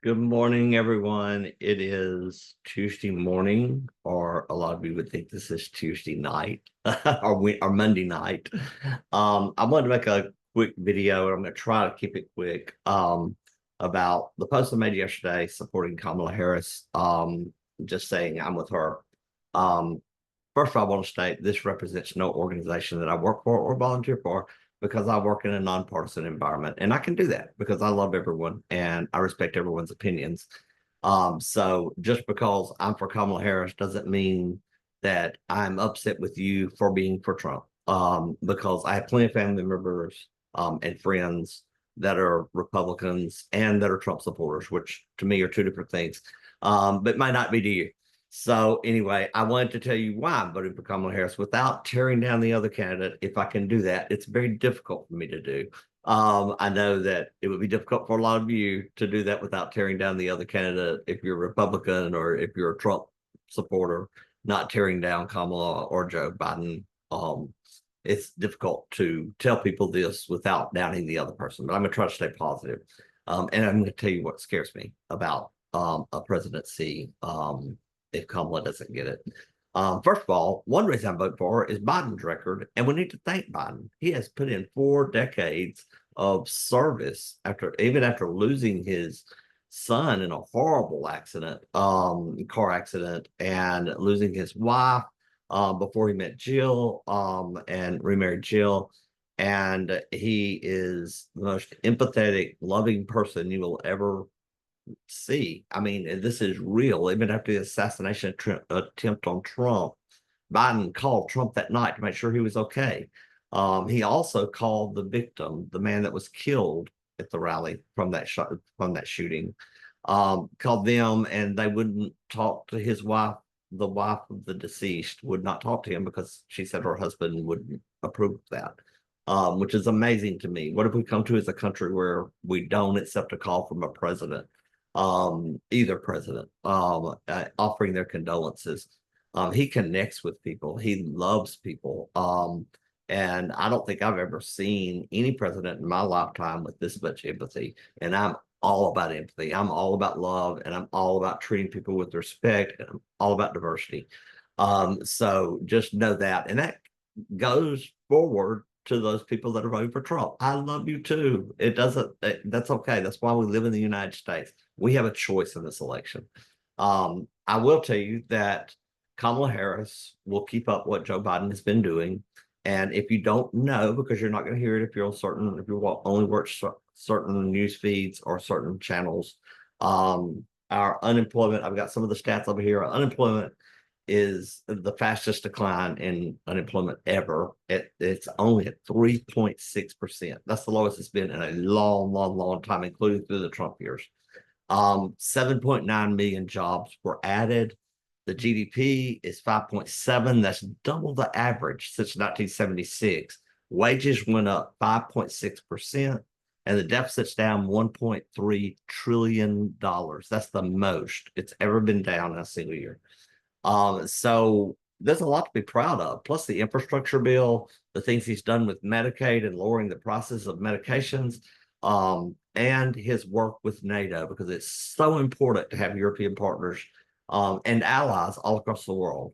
Good morning, everyone. It is Tuesday morning, or a lot of you would think this is Tuesday night or Monday night. I wanted to make a quick video, and I'm going to try to keep it quick. About the post I made yesterday supporting Kamala Harris. Just saying I'm with her. Um, First of all, I want to state this represents no organization that I work for or volunteer for because I work in a nonpartisan environment. And I can do that because I love everyone and I respect everyone's opinions. So just because I'm for Kamala Harris doesn't mean that I'm upset with you for being for Trump. Because I have plenty of family members and friends that are Republicans and that are Trump supporters, which to me are two different things, but might not be to you. So anyway, I wanted to tell you why I'm voting for Kamala Harris without tearing down the other candidate. If I can do that, it's very difficult for me to do. I know that it would be difficult for a lot of you to do that without tearing down the other candidate if you're a Republican or if you're a Trump supporter, not tearing down Kamala or Joe Biden. It's difficult to tell people this without downing the other person, but I'm going to try to stay positive. And I'm going to tell you what scares me about a presidency if Kamala doesn't get it. First of all, one reason I vote for her is Biden's record, and we need to thank Biden. He has put in 4 decades of service even after losing his son in a horrible accident, car accident, and losing his wife before he met Jill and remarried Jill. And he is the most empathetic, loving person you will ever see. I mean, this is real. Even after the assassination attempt on Trump, Biden called Trump that night to make sure he was okay. He also called the victim, the man that was killed at the rally from that shooting, called them, and they wouldn't talk to his wife. The wife of the deceased would not talk to him because she said her husband wouldn't approve of that. Which is amazing to me. What have we come to as a country where we don't accept a call from a president, either president, offering their condolences? He connects with people. He loves people. And I don't think I've ever seen any president in my lifetime with this much empathy. And I'm all about empathy. I'm all about love, and I'm all about treating people with respect, and I'm all about diversity. So just know that. And that goes forward to those people that are voting for Trump. I love you too. That's okay. That's why we live in the United States. We have a choice in this election. I will tell you that Kamala Harris will keep up what Joe Biden has been doing. And if you don't know, because you're not going to hear it if if you only watch certain news feeds or certain channels, our unemployment, I've got some of the stats over here. Our unemployment is the fastest decline in unemployment ever. It's only at 3.6%. That's the lowest it's been in a long, long, long time, including through the Trump years. 7.9 million jobs were added. The GDP is 5.7. That's double the average since 1976. Wages went up 5.6%, and the deficit's down $1.3 trillion. That's the most it's ever been down in a single year. So there's a lot to be proud of. Plus the infrastructure bill, the things he's done with Medicaid and lowering the prices of medications, and his work with NATO, because it's so important to have European partners and allies all across the world.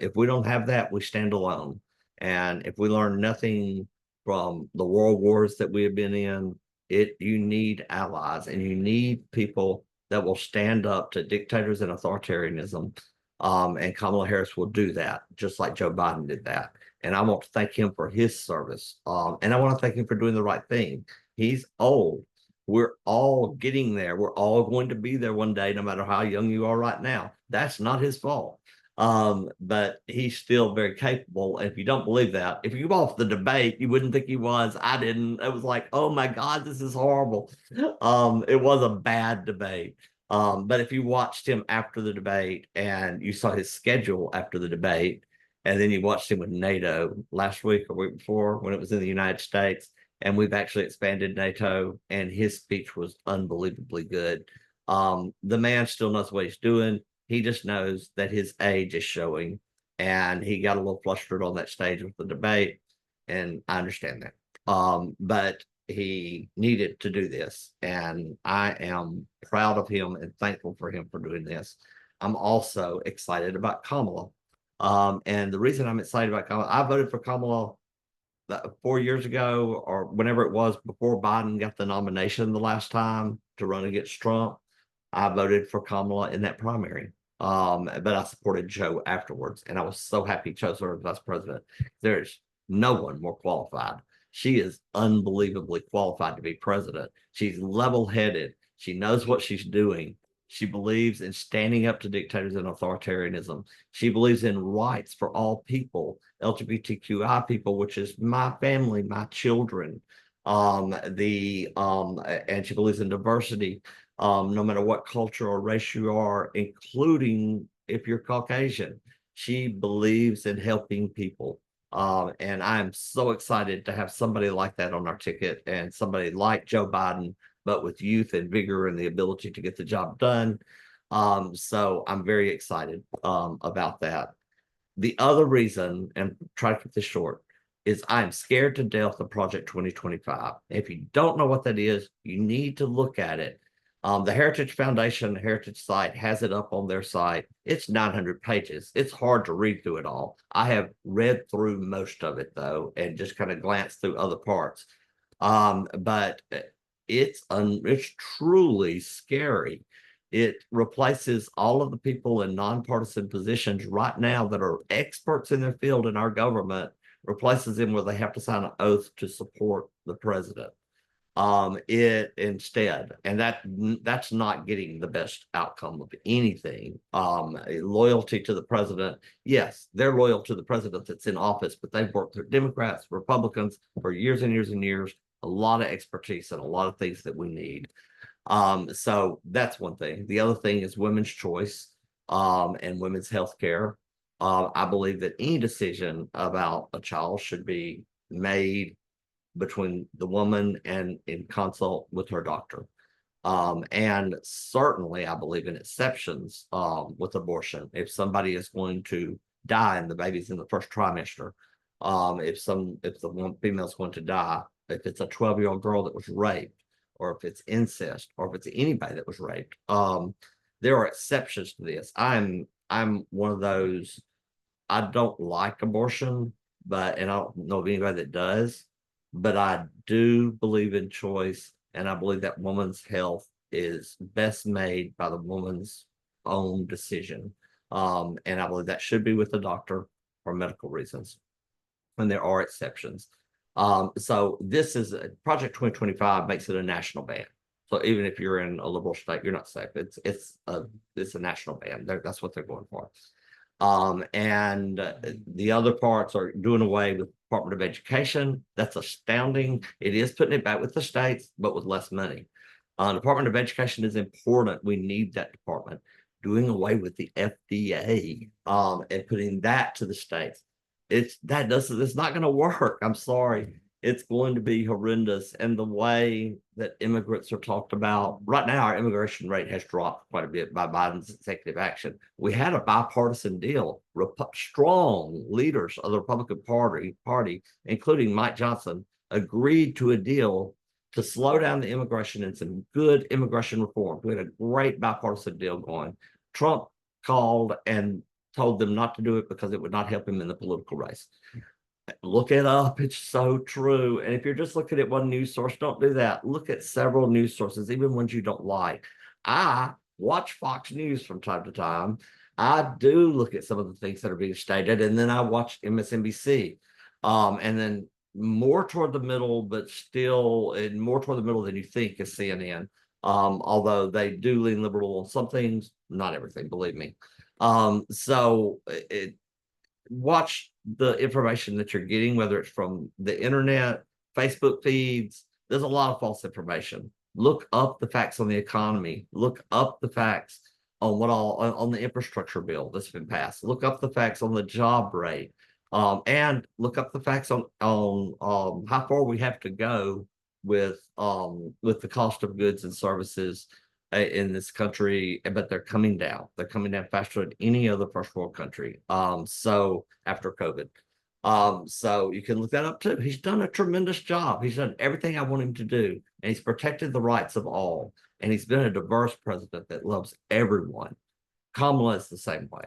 If we don't have that, we stand alone. And if we learn nothing from the world wars that we have been in, you need allies, and you need people that will stand up to dictators and authoritarianism. And Kamala Harris will do that, just like Joe Biden did that. And I want to thank him for his service. And I want to thank him for doing the right thing. He's old. We're all getting there. We're all going to be there one day, no matter how young you are right now. That's not his fault. But he's still very capable. And if you don't believe that, if you watch the debate, you wouldn't think he was. I didn't. It was like, oh my God, this is horrible. It was a bad debate. But if you watched him after the debate and you saw his schedule after the debate, and then you watched him with NATO last week or week before when it was in the United States, and we've actually expanded NATO, and his speech was unbelievably good. The man still knows what he's doing. He just knows that his age is showing, and he got a little flustered on that stage with the debate, and I understand that. But he needed to do this, and I am proud of him and thankful for him for doing this. I'm also excited about Kamala. And the reason I'm excited about Kamala, I voted for Kamala 4 years ago or whenever it was before Biden got the nomination the last time to run against Trump. I voted for Kamala in that primary. But I supported Joe afterwards, and I was so happy Joe served as vice president. There's no one more qualified. She is unbelievably qualified to be president. She's level-headed. She knows what she's doing. She believes in standing up to dictators and authoritarianism. She believes in rights for all people, LGBTQI people, which is my family, my children. And she believes in diversity, no matter what culture or race you are, including if you're Caucasian. She believes in helping people. And I'm so excited to have somebody like that on our ticket, and somebody like Joe Biden, but with youth and vigor and the ability to get the job done. So I'm very excited about that. The other reason, and try to keep this short, is I'm scared to death of Project 2025. If you don't know what that is, you need to look at it. The Heritage Foundation, the Heritage site, has it up on their site. It's 900 pages. It's hard to read through it all. I have read through most of it, though, and just kind of glanced through other parts. But it's truly scary. It replaces all of the people in nonpartisan positions right now that are experts in their field in our government, replaces them where they have to sign an oath to support the president. It instead, and that's not getting the best outcome of anything. Loyalty to the president, yes, they're loyal to the president that's in office, but they've worked through Democrats, Republicans for years and years and years, a lot of expertise and a lot of things that we need. So that's one thing. The other thing is women's choice, and women's health care. I believe that any decision about a child should be made between the woman and in consult with her doctor. And certainly I believe in exceptions with abortion. If somebody is going to die and the baby's in the first trimester, if the one female is going to die, if it's a 12-year-old girl that was raped, or if it's incest, or if it's anybody that was raped, there are exceptions to this. I'm one of those. I don't like abortion, and I don't know of anybody that does, but I do believe in choice, and I believe that woman's health is best made by the woman's own decision. And I believe that should be with the doctor for medical reasons, and there are exceptions. So this is Project 2025 makes it a national ban. So even if you're in a liberal state, you're not safe. It's a national ban. That's what they're going for. And the other parts are doing away with Department of Education. That's astounding. It is putting it back with the states, but with less money. Department of Education is important. We need that department. Doing away with the FDA, and putting that to the states. It's not going to work. I'm sorry. It's going to be horrendous. And the way that immigrants are talked about right now, our immigration rate has dropped quite a bit by Biden's executive action. We had a bipartisan deal. Strong leaders of the Republican Party, including Mike Johnson, agreed to a deal to slow down the immigration and some good immigration reform. We had a great bipartisan deal going. Trump called and told them not to do it because it would not help him in the political race. Look it up. It's so true. And if you're just looking at one news source, don't do that. Look at several news sources, even ones you don't like. I watch Fox News from time to time. I do look at some of the things that are being stated, and then I watch MSNBC. And then more toward the middle, but still, and more toward the middle than you think, is CNN. Although they do lean liberal on some things, not everything, believe me. So watch the information that you're getting, whether it's from the internet, Facebook feeds. There's a lot of false information. Look up the facts on the economy. Look up the facts on on the infrastructure bill that's been passed. Look up the facts on the job rate, and look up the facts on how far we have to go with the cost of goods and services in this country, but they're coming down. They're coming down faster than any other first world country. So after COVID. So you can look that up too. He's done a tremendous job. He's done everything I want him to do, and he's protected the rights of all. And he's been a diverse president that loves everyone. Kamala is the same way.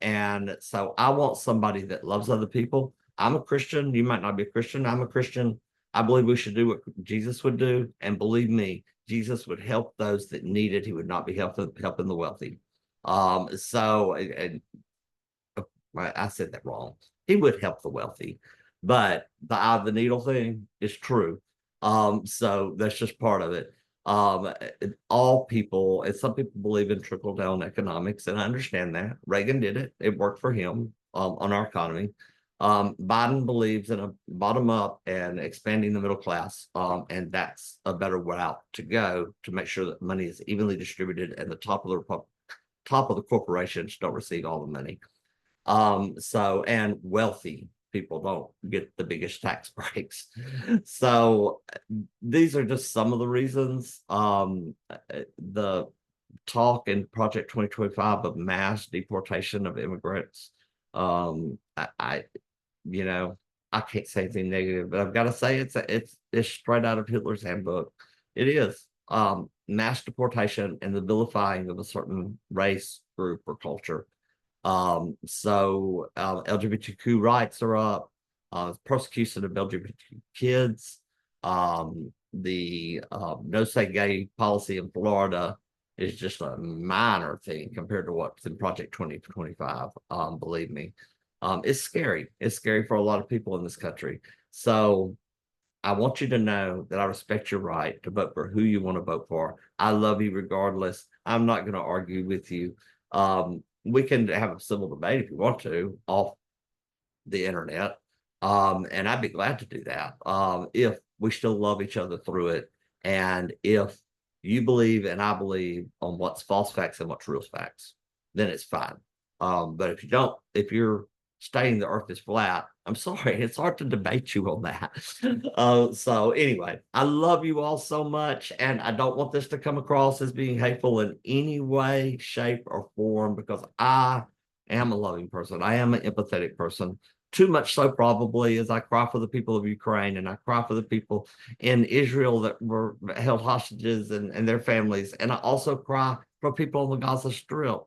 And so I want somebody that loves other people. I'm a Christian. You might not be a Christian. I'm a Christian. I believe we should do what Jesus would do. And believe me, Jesus would help those that need it. He would not be helping the wealthy. And I said that wrong. He would help the wealthy, but the eye of the needle thing is true. So that's just part of it. All people, and some people believe in trickle down economics, and I understand that. Reagan did it; it worked for him on our economy. Biden believes in a bottom up and expanding the middle class, and that's a better route to go to make sure that money is evenly distributed and the top of the corporations don't receive all the money. And wealthy people don't get the biggest tax breaks. So these are just some of the reasons. The talk in Project 2025 of mass deportation of immigrants. I you know, I can't say anything negative, but I've got to say it's straight out of Hitler's handbook. It is mass deportation and the vilifying of a certain race, group, or culture. LGBTQ rights are up, persecution of LGBT kids, the no say gay policy in Florida is just a minor thing compared to what's in Project 2025. Believe me, it's scary. It's scary for a lot of people in this country. So I want you to know that I respect your right to vote for who you want to vote for. I love you regardless. I'm not going to argue with you. We can have a civil debate if you want to off the internet. And I'd be glad to do that. If we still love each other through it. And if you believe and I believe on what's false facts and what's real facts, then it's fine. But if you don't, if you're stating the earth is flat, I'm sorry, it's hard to debate you on that. So anyway, I love you all so much, and I don't want this to come across as being hateful in any way, shape, or form, because I am a loving person. I am an empathetic person. Too much so, probably, as I cry for the people of Ukraine and I cry for the people in Israel that were held hostages and their families. And I also cry for people on the Gaza Strip.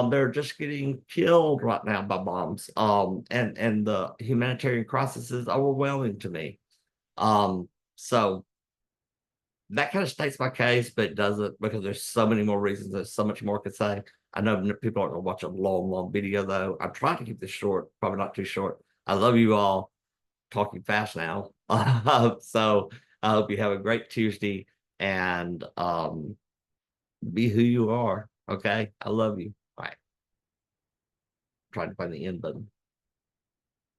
They're just getting killed right now by bombs. And the humanitarian crisis is overwhelming to me. So that kind of states my case, but it doesn't, because there's so many more reasons. There's so much more I could say. I know people aren't going to watch a long video, though. I'm trying to keep this short, probably not too short. I love you all. Talking fast now. So I hope you have a great Tuesday, and be who you are. Okay. I love you. All right. Trying to find the end button.